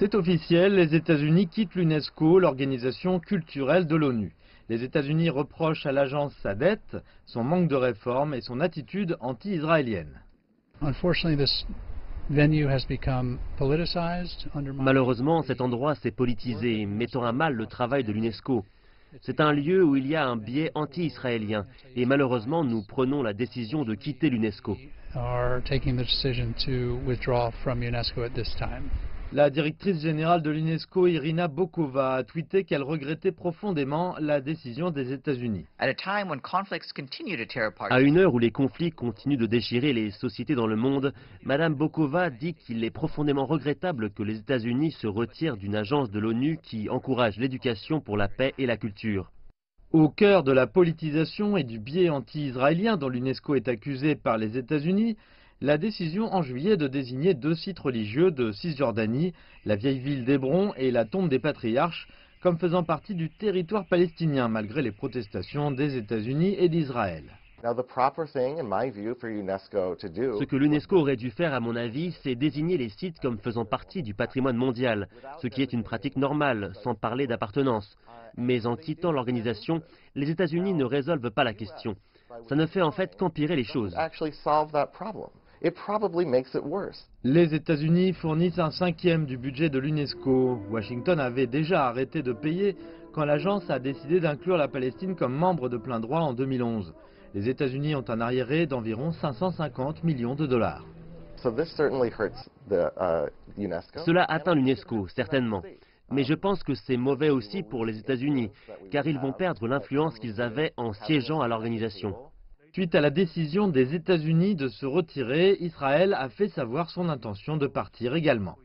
C'est officiel, les États-Unis quittent l'UNESCO, l'organisation culturelle de l'ONU. Les États-Unis reprochent à l'agence sa dette, son manque de réforme et son attitude anti-israélienne. Malheureusement, cet endroit s'est politisé, mettant à mal le travail de l'UNESCO. C'est un lieu où il y a un biais anti-israélien et malheureusement nous prenons la décision de quitter l'UNESCO. La directrice générale de l'UNESCO, Irina Bokova, a tweeté qu'elle regrettait profondément la décision des États-Unis. À une heure où les conflits continuent de déchirer les sociétés dans le monde, Madame Bokova dit qu'il est profondément regrettable que les États-Unis se retirent d'une agence de l'ONU qui encourage l'éducation pour la paix et la culture. Au cœur de la politisation et du biais anti-israélien dont l'UNESCO est accusée par les États-Unis, la décision en juillet de désigner 2 sites religieux de Cisjordanie, la vieille ville d'Hébron et la tombe des patriarches, comme faisant partie du territoire palestinien malgré les protestations des États-Unis et d'Israël. Ce que l'UNESCO aurait dû faire, à mon avis, c'est désigner les sites comme faisant partie du patrimoine mondial, ce qui est une pratique normale, sans parler d'appartenance. Mais en quittant l'organisation, les États-Unis ne résolvent pas la question. Ça ne fait en fait qu'empirer les choses. Les États-Unis fournissent un 5e du budget de l'UNESCO. Washington avait déjà arrêté de payer quand l'agence a décidé d'inclure la Palestine comme membre de plein droit en 2011. Les États-Unis ont un arriéré d'environ 550 millions de dollars. Cela atteint l'UNESCO, certainement. Mais je pense que c'est mauvais aussi pour les États-Unis, car ils vont perdre l'influence qu'ils avaient en siégeant à l'organisation. Suite à la décision des États-Unis de se retirer, Israël a fait savoir son intention de partir également.